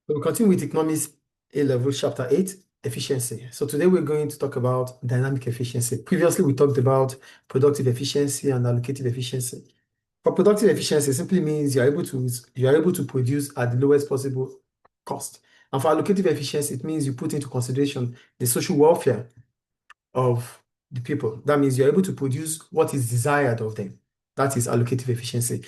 We'll continue with Economics A level, chapter 8, efficiency. So today we're going to talk about dynamic efficiency. Previously, we talked about productive efficiency and allocative efficiency. For productive efficiency, it simply means you're able to produce at the lowest possible cost. And for allocative efficiency, it means you put into consideration the social welfare of the people. That means you're able to produce what is desired of them. That is allocative efficiency.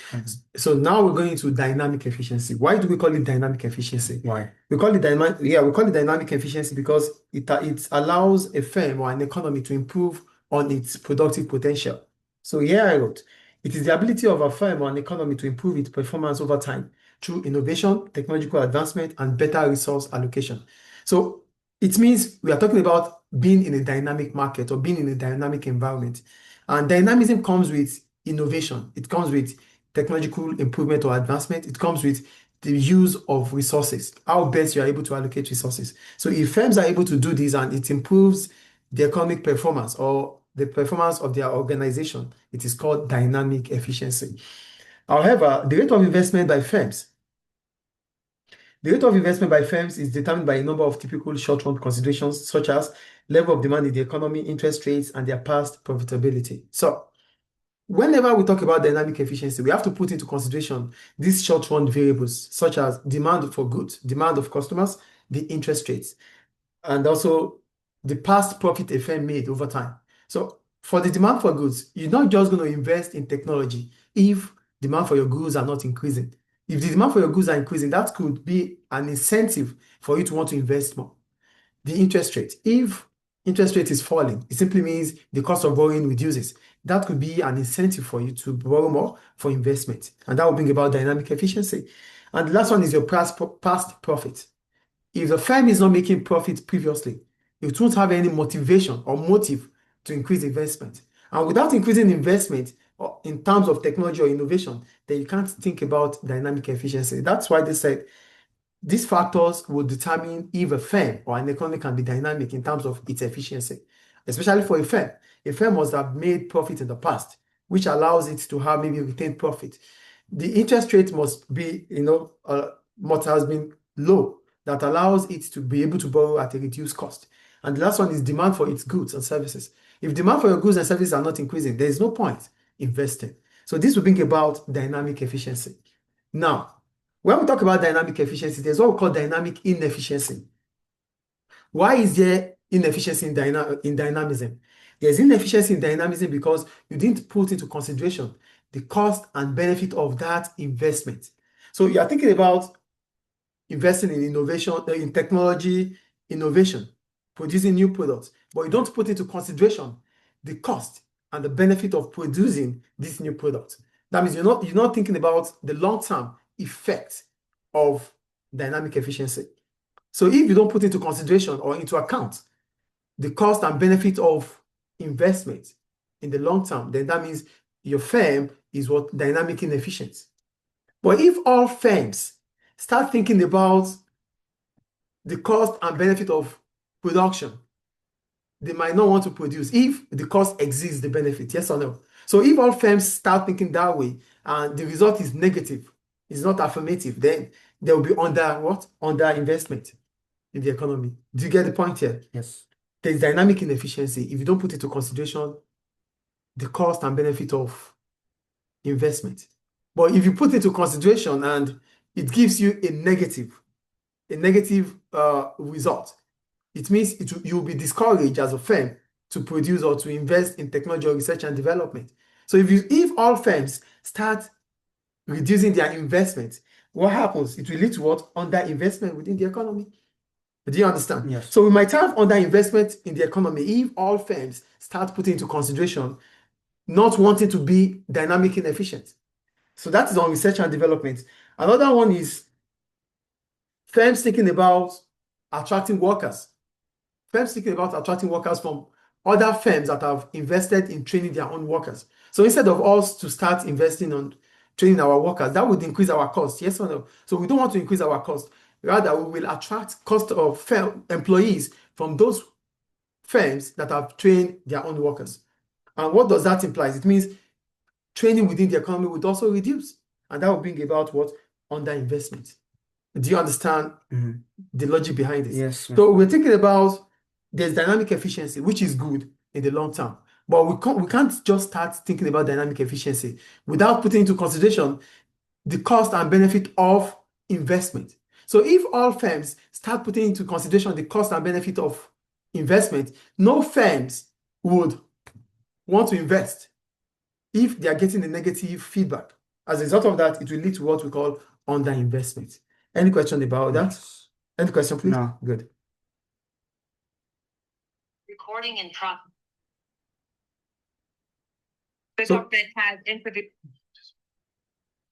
So now we're going to dynamic efficiency. Why do we call it dynamic efficiency? Why? We call it dynamic efficiency because it allows a firm or an economy to improve on its productive potential. So here I wrote, it is the ability of a firm or an economy to improve its performance over time through innovation, technological advancement, and better resource allocation. So it means we are talking about being in a dynamic market or being in a dynamic environment. And dynamism comes with innovation. It comes with technological improvement or advancement. It comes with the use of resources, how best you are able to allocate resources. So if firms are able to do this and it improves the economic performance or the performance of their organization, it is called dynamic efficiency. However, the rate of investment by firms is determined by a number of typical short-run considerations, such as level of demand in the economy, interest rates, and their past profitability. So, whenever we talk about dynamic efficiency, we have to put into consideration these short-run variables, such as demand for goods, demand of customers, the interest rates, and also the past profit a firm made over time. So, for the demand for goods, you're not just going to invest in technology if demand for your goods are not increasing. If the demand for your goods are increasing, that could be an incentive for you to want to invest more. The interest rate, if interest rate is falling, it simply means the cost of borrowing reduces. That could be an incentive for you to borrow more for investment, and that will bring about dynamic efficiency. And the last one is your past profit. If the firm is not making profit previously, it won't have any motivation or motive to increase investment. And without increasing investment in terms of technology or innovation, then you can't think about dynamic efficiency. That's why they said these factors will determine if a firm or an economy can be dynamic in terms of its efficiency, especially for a firm. A firm must have made profit in the past, which allows it to have maybe retained profit. The interest rate must be, must has been low, that allows it to be able to borrow at a reduced cost. And the last one is demand for its goods and services. If demand for your goods and services are not increasing, there is no point investing. So this will bring about dynamic efficiency. Now, when we talk about dynamic efficiency, there's what we call dynamic inefficiency. Why is there inefficiency in dynamism? There's inefficiency in dynamism because you didn't put into consideration the cost and benefit of that investment. So you are thinking about investing in innovation, in technology, innovation, producing new products, but you don't put into consideration the cost and the benefit of producing this new product. That means you're not thinking about the long-term effect of dynamic efficiency. So if you don't put into consideration or into account the cost and benefit of investment in the long term, then that means your firm is what dynamic inefficient. But if all firms start thinking about the cost and benefit of production, they might not want to produce if the cost exceeds the benefit, yes or no? So if all firms start thinking that way and the result is negative, it's not affirmative, then there will be under investment in the economy. Do you get the point here? Yes. There's dynamic inefficiency if you don't put into consideration the cost and benefit of investment. But if you put it into consideration and it gives you a negative result, it means you'll be discouraged as a firm to produce or to invest in technology or research and development. So if all firms start reducing their investment, what happens? It will lead to what? Underinvestment within the economy. Do you understand? Yes. So we might have underinvestment in the economy if all firms start putting into consideration not wanting to be dynamic inefficient. So that is on research and development. Another one is firms thinking about attracting workers. Firms thinking about attracting workers from other firms that have invested in training their own workers. So instead of us to start investing on training our workers, that would increase our cost, yes or no? So we don't want to increase our cost. Rather, we will attract cost of employees from those firms that have trained their own workers. And what does that imply? It means training within the economy would also reduce. And that will bring about what? Underinvestment. Do you understand Mhm. the logic behind this? Yes, yeah. So we're thinking about there's dynamic efficiency, which is good in the long term. But we can't just start thinking about dynamic efficiency without putting into consideration the cost and benefit of investment. So if all firms start putting into consideration the cost and benefit of investment, no firms would want to invest if they are getting a negative feedback. As a result of that, it will lead to what we call underinvestment. Any question about that? Yes. Any question, please? No. Good. Recording in progress. The So- document has input.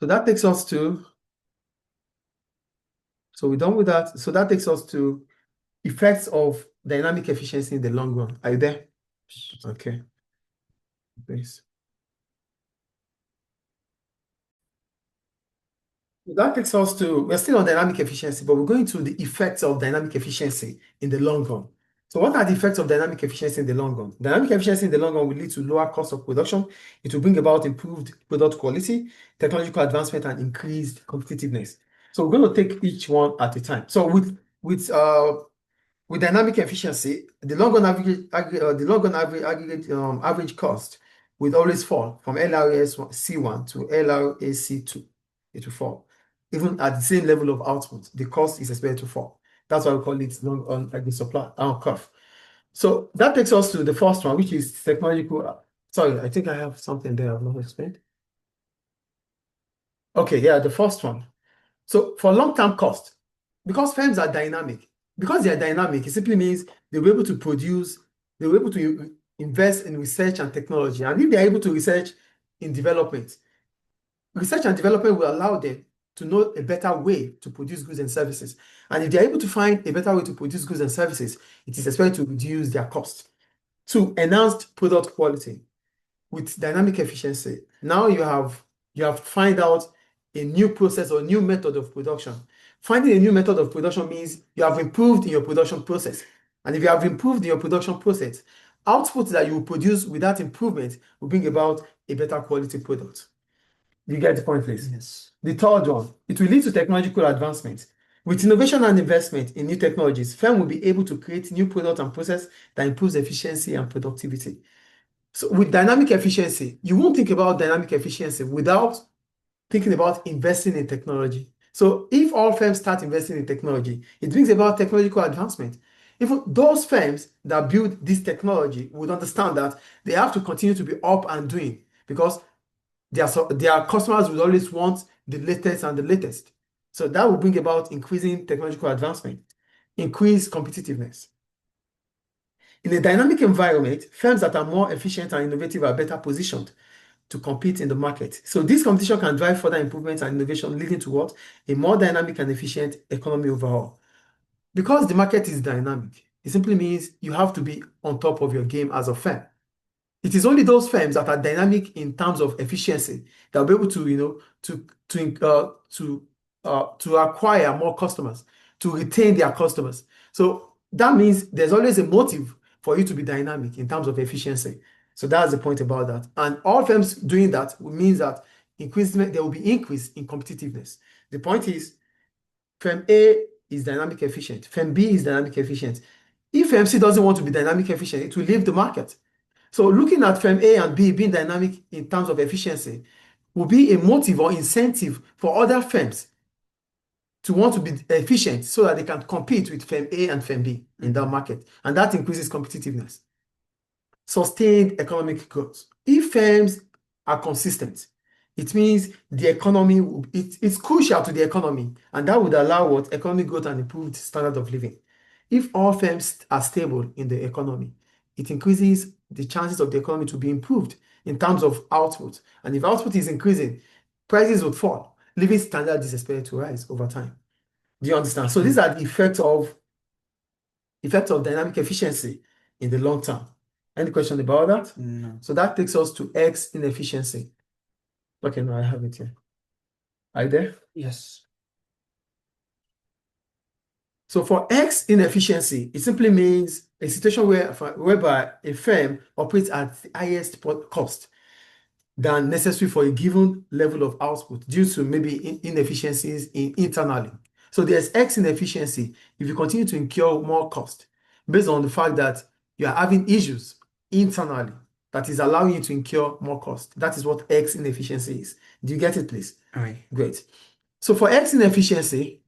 So that takes us to, so we're done with that. So that takes us to effects of dynamic efficiency in the long run. Are you there? Okay. Please. That takes us to, we're still on dynamic efficiency, but we're going to the effects of dynamic efficiency in the long run. So what are the effects of dynamic efficiency in the long run? Dynamic efficiency in the long run will lead to lower cost of production. It will bring about improved product quality, technological advancement, and increased competitiveness. So we're going to take each one at a time. So with dynamic efficiency, the long run average cost will always fall from LRAC1 to LRAC2. It will fall. Even at the same level of output, the cost is expected to fall. That's why we call it long run average supply curve. So that takes us to the first one, which is technological. Sorry, I think I have something there I've not explained. Okay, yeah, the first one. So for long-term cost, because firms are dynamic, because they are dynamic, it simply means they'll be able to produce, they'll be able to invest in research and technology. And if they're able to research in development, research and development will allow them to know a better way to produce goods and services. And if they're able to find a better way to produce goods and services, it is expected to reduce their cost. Two, enhanced product quality with dynamic efficiency. Now you have to find out a new process or new method of production. Finding a new method of production means you have improved in your production process. And if you have improved in your production process, output that you will produce with that improvement will bring about a better quality product. You get the point, please? Yes. The third one, it will lead to technological advancement. With innovation and investment in new technologies, firm will be able to create new product and process that improves efficiency and productivity. So with dynamic efficiency, you won't think about dynamic efficiency without thinking about investing in technology. So if all firms start investing in technology, it brings about technological advancement. Even those firms that build this technology would understand that they have to continue to be up and doing because their customers will always want the latest and the latest. So that will bring about increasing technological advancement, increased competitiveness. In a dynamic environment, firms that are more efficient and innovative are better positioned to compete in the market. So this competition can drive further improvements and innovation, leading to what? A more dynamic and efficient economy overall. Because the market is dynamic, it simply means you have to be on top of your game as a firm. It is only those firms that are dynamic in terms of efficiency that will be able to, to acquire more customers, to retain their customers. So that means there's always a motive for you to be dynamic in terms of efficiency. So that's the point about that. And all firms doing that means that there will be increase in competitiveness. The point is, firm A is dynamic efficient, firm B is dynamic efficient. If firm C doesn't want to be dynamic efficient, it will leave the market. So looking at firm A and B being dynamic in terms of efficiency will be a motive or incentive for other firms to want to be efficient so that they can compete with firm A and firm B in that market. And that increases competitiveness. Sustained economic growth. If firms are consistent, it means the economy, it's crucial to the economy, and that would allow what? Economic growth and improved standard of living. If all firms are stable in the economy, it increases the chances of the economy to be improved in terms of output. And if output is increasing, prices would fall. Living standard is expected to rise over time. Do you understand? So these are the effects of dynamic efficiency in the long term. Any question about that? No. So that takes us to X inefficiency. Okay, no, I have it here. Are you there? Yes. So for X inefficiency, it simply means a situation whereby a firm operates at the highest cost than necessary for a given level of output due to maybe inefficiencies internally So there's X inefficiency if you continue to incur more cost based on the fact that you are having issues internally that is allowing you to incur more cost. That is what X inefficiency is. Do you get it, please? All right. Great. So for X inefficiency,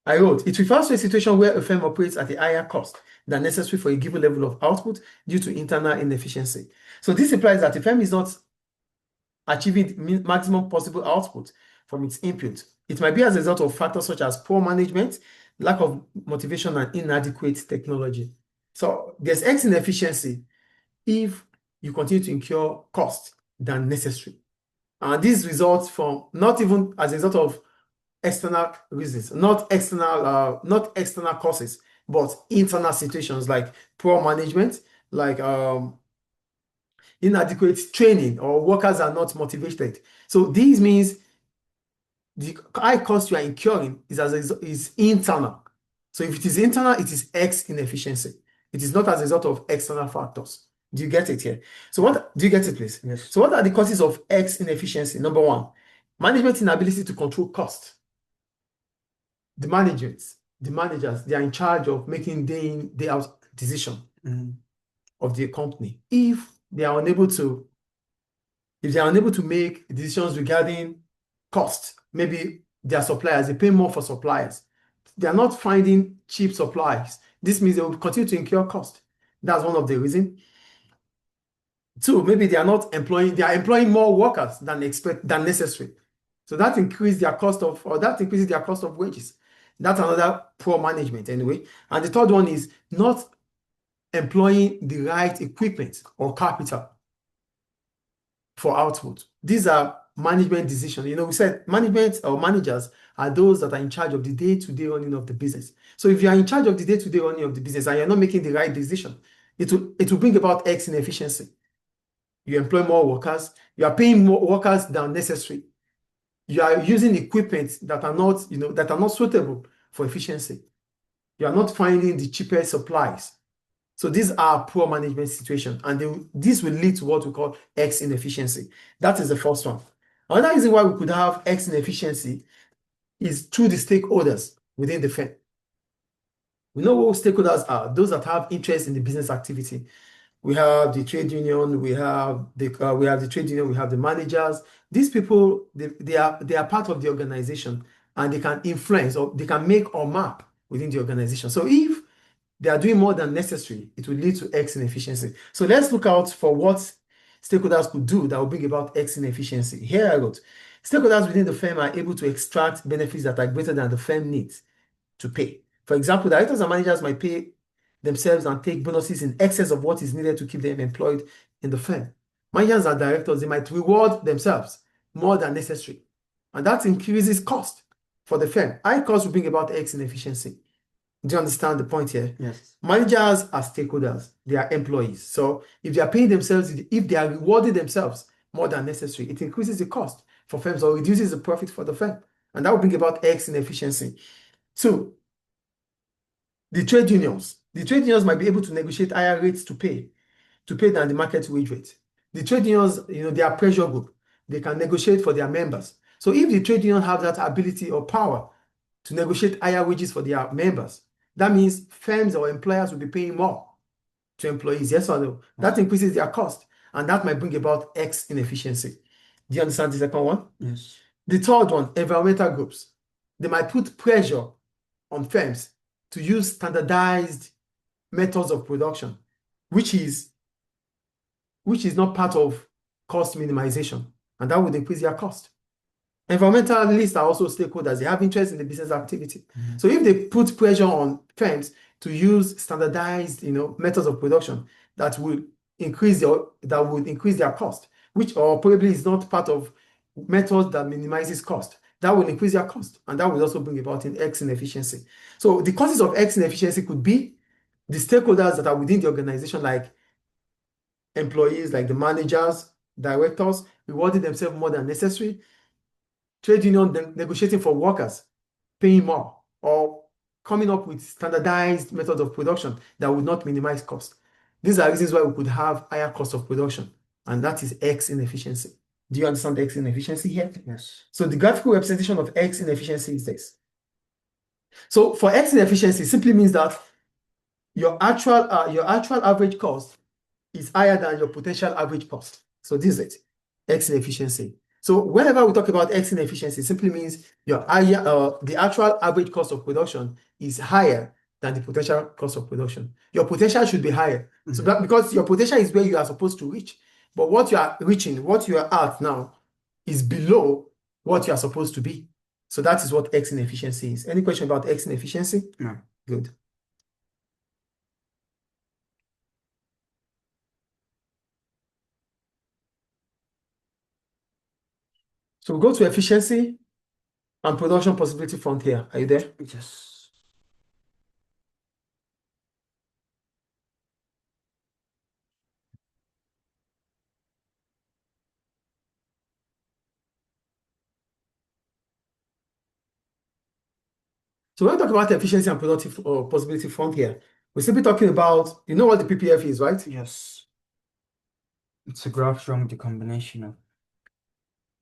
I wrote, it refers to a situation where a firm operates at a higher cost than necessary for a given level of output due to internal inefficiency. So this implies that the firm is not achieving maximum possible output from its input. It might be as a result of factors such as poor management, lack of motivation, and inadequate technology. So there's X inefficiency if you continue to incur cost than necessary. And this results from not even as a result of external reasons, not external causes, but internal situations like poor management, like inadequate training, or workers are not motivated. So this means the high cost you are incurring is internal. So if it is internal, it is X inefficiency. It is not as a result of external factors. Do you get it here? So what do you get it, please? Yes. So what are the causes of X inefficiency? Number one, management inability to control cost. The managers, they are in charge of making day in, day out decision of the company. If they are unable to make decisions regarding cost, maybe their suppliers, they pay more for suppliers. They are not finding cheap supplies. This means they will continue to incur cost. That's one of the reasons. Two, maybe they are employing more workers than necessary. So that increases their cost of wages. That's another poor management anyway. And the third one is not employing the right equipment or capital for output. These are management decisions. We said management or managers are those that are in charge of the day-to-day running of the business. So if you are in charge of the day-to-day running of the business and you're not making the right decision, it will bring about X inefficiency. You employ more workers, you are paying more workers than necessary. You are using equipment that are not suitable for efficiency. You are not finding the cheapest supplies. So these are poor management situations, and this will lead to what we call X inefficiency. That is the first one. Another reason why we could have X inefficiency is through the stakeholders within the firm. We know what stakeholders are, those that have interest in the business activity. We have the trade union, we have the managers. These people, they are part of the organization, and they can influence, or they can make or map within the organization. So if they are doing more than necessary, it will lead to X inefficiency. So let's look out for what stakeholders could do that will bring about X inefficiency. Here I wrote, stakeholders within the firm are able to extract benefits that are greater than the firm needs to pay. For example, directors and managers might pay themselves and take bonuses in excess of what is needed to keep them employed in the firm. Managers and directors, they might reward themselves more than necessary, and that increases cost for the firm. High cost will bring about X inefficiency. Do you understand the point here? Yes. Managers are stakeholders, they are employees. So if they are paying themselves, if they are rewarding themselves more than necessary, it increases the cost for firms or reduces the profit for the firm, and that will bring about X inefficiency. Two, the trade unions. The trade unions might be able to negotiate higher rates to pay than the market wage rate. The trade unions, they are pressure group. They can negotiate for their members. So if the trade union have that ability or power to negotiate higher wages for their members, that means firms or employers will be paying more to employees, yes or no? That increases their cost, and that might bring about X inefficiency. Do you understand the second one? Yes. The third one, environmental groups. They might put pressure on firms to use standardized methods of production, which is not part of cost minimization, and that would increase their cost. Environmentalists are also stakeholders. They have interest in the business activity. So if they put pressure on firms to use standardized, methods of production, that would increase their cost, which or probably is not part of methods that minimizes cost. That will increase their cost, and that will also bring about an X inefficiency. So the causes of X inefficiency could be the stakeholders that are within the organization, like employees, like the managers, directors, rewarding themselves more than necessary, trade union negotiating for workers, paying more, or coming up with standardized methods of production that would not minimize cost. These are reasons why we could have higher cost of production, and that is X inefficiency. Do you understand the X inefficiency here? Yes. So the graphical representation of X inefficiency is this. So for X inefficiency, simply means that your actual average cost is higher than your potential average cost. So this is it, X inefficiency. So whenever we talk about X inefficiency, it simply means the actual average cost of production is higher than the potential cost of production. Your potential should be higher. So that because your potential is where you are supposed to reach, but what you are reaching, what you are at now, is below what you are supposed to be. So that is what X inefficiency is. Any question about X inefficiency? No. Good. So we go to efficiency and production possibility frontier. Are you there? Yes. So when we talk about efficiency and productive possibility frontier, we're simply talking about, you know what the PPF is, right? Yes. It's a graph showing the combination of.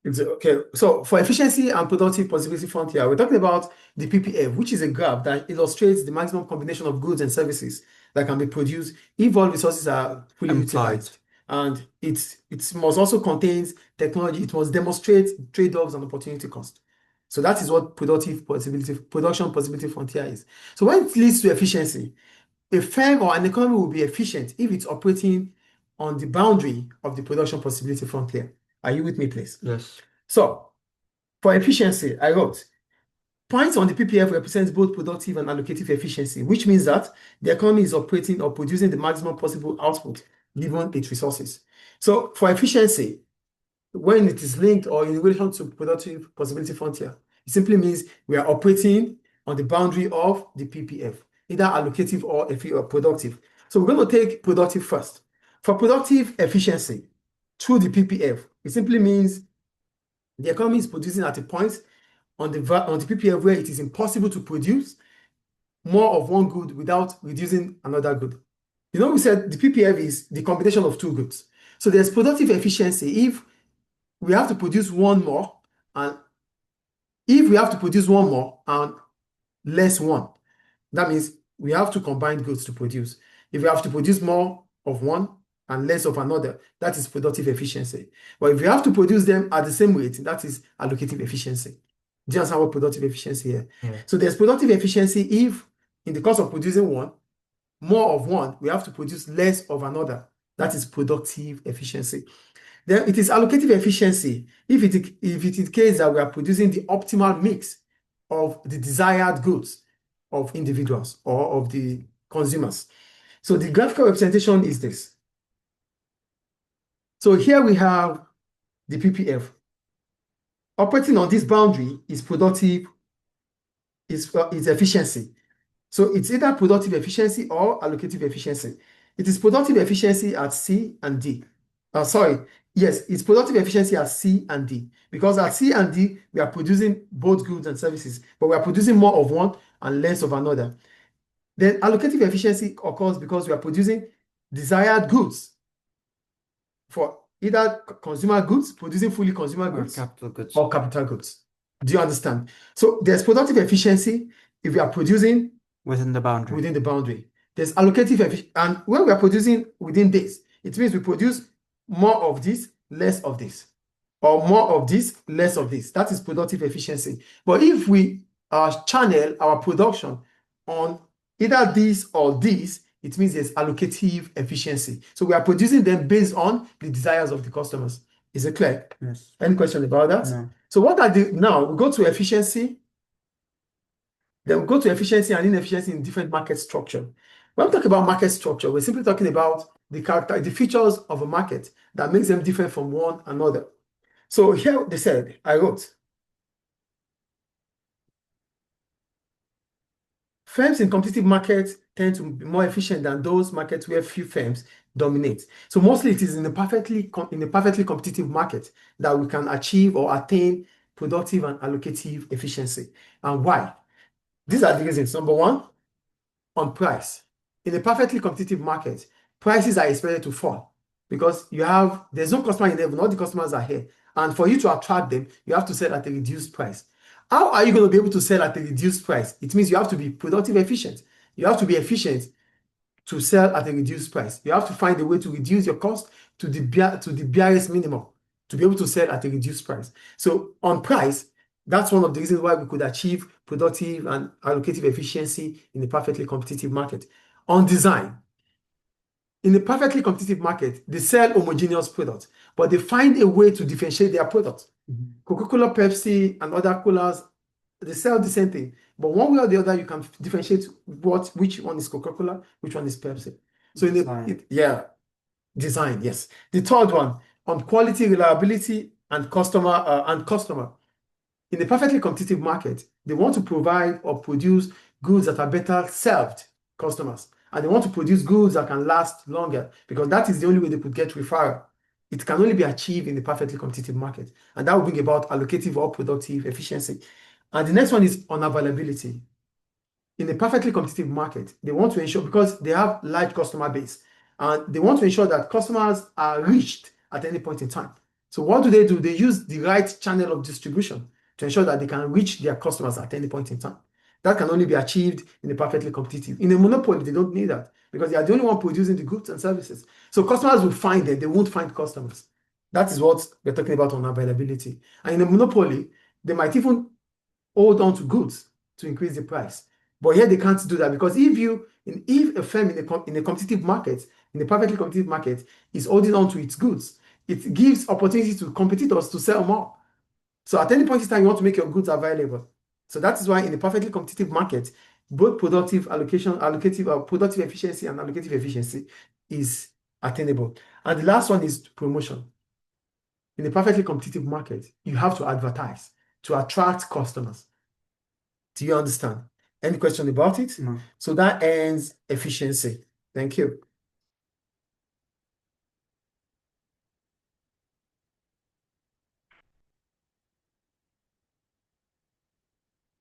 Okay, so for efficiency and productive possibility frontier, we're talking about the PPF, which is a graph that illustrates the maximum combination of goods and services that can be produced if all resources are fully Employed. utilized. And it must also contain technology. It must demonstrate trade-offs and opportunity cost. So that is what production possibility frontier is. So when it leads to efficiency, a firm or an economy will be efficient if it's operating on the boundary of the production possibility frontier. Are you with me, please? Yes. So, for efficiency, I wrote, points on the PPF represents both productive and allocative efficiency, which means that the economy is operating or producing the maximum possible output given its resources. So, for efficiency, when it is linked or in relation to productive possibility frontier, it simply means we are operating on the boundary of the PPF, either allocative or productive. So we're going to take productive first. For productive efficiency through the PPF, it simply means the economy is producing at a point on the PPF where it is impossible to produce more of one good without reducing another good. You know, we said the PPF is the combination of two goods. So there's productive efficiency if we have to produce one more, and if we have to produce one more and less one, that means we have to combine goods to produce. If we have to produce more of one and less of another, that is productive efficiency. But if we have to produce them at the same rate, that is allocative efficiency. Do you understand what productive efficiency here? Yeah. So there's productive efficiency if, in the course of producing one, more of one, we have to produce less of another. That is productive efficiency. Then it is allocative efficiency if it is the case that we are producing the optimal mix of the desired goods of individuals or of the consumers. So the graphical representation is this. So here we have the PPF. Operating on this boundary is productive, is efficiency. So it's either productive efficiency or allocative efficiency. It is productive efficiency at C and D. Yes, it's productive efficiency at C and D. Because at C and D, we are producing both goods and services, but we are producing more of one and less of another. Then allocative efficiency occurs because we are producing desired goods for either consumer goods, producing fully consumer Or goods, capital goods. or capital goods. Do you understand? So there's productive efficiency if we are producing Within the boundary. within the boundary. There's allocative efficiency, and when we are producing within this, it means we produce more of this, less of this, or more of this, less of this. That is productive efficiency. But if we channel our production on either this or this, it means there's allocative efficiency. So we are producing them based on the desires of the customers. Is it clear? Yes. Any question about that? No. So what are the, now we go to efficiency, then we go to efficiency and inefficiency in different market structure. When we talk about market structure, we're simply talking about the features of a market that makes them different from one another. So here they said, I wrote, firms in competitive markets tend to be more efficient than those markets where few firms dominate. So mostly it is in a perfectly competitive market that we can achieve or attain productive and allocative efficiency. And why? These are the reasons. Number one, on price. In a perfectly competitive market, prices are expected to fall because there's no customer in heaven, all the customers are here. And for you to attract them, you have to sell at a reduced price. How are you going to be able to sell at a reduced price? It means you have to be productive efficient. You have to be efficient to sell at a reduced price. You have to find a way to reduce your cost to the barest minimum to be able to sell at a reduced price. So on price, that's one of the reasons why we could achieve productive and allocative efficiency in a perfectly competitive market. On design, in a perfectly competitive market, they sell homogeneous products, but they find a way to differentiate their products. Coca-Cola, Pepsi, and other colas, they sell the same thing, but one way or the other, you can differentiate which one is Coca-Cola, which one is Pepsi. So design, yes. The third one, on quality, reliability, and customer. In a perfectly competitive market, they want to provide or produce goods that are better served customers. And they want to produce goods that can last longer because that is the only way they could get referral. It can only be achieved in a perfectly competitive market. And that will bring about allocative or productive efficiency. And the next one is on availability. In a perfectly competitive market, they want to ensure, because they have large customer base, and they want to ensure that customers are reached at any point in time. So what do? They use the right channel of distribution to ensure that they can reach their customers at any point in time. That can only be achieved in a perfectly competitive. In a monopoly, they don't need that because they are the only one producing the goods and services. So customers will find them, they won't find customers. That is what we're talking about on availability. And in a monopoly, they might even hold on to goods to increase the price. But here they can't do that because if a firm in a competitive market, in a perfectly competitive market, is holding on to its goods, it gives opportunity to competitors to sell more. So at any point in time, you want to make your goods available. So that is why in a perfectly competitive market, both productive efficiency and allocative efficiency is attainable. And the last one is promotion. In a perfectly competitive market, you have to advertise to attract customers. Do you understand? Any question about it? No. So that ends efficiency. Thank you.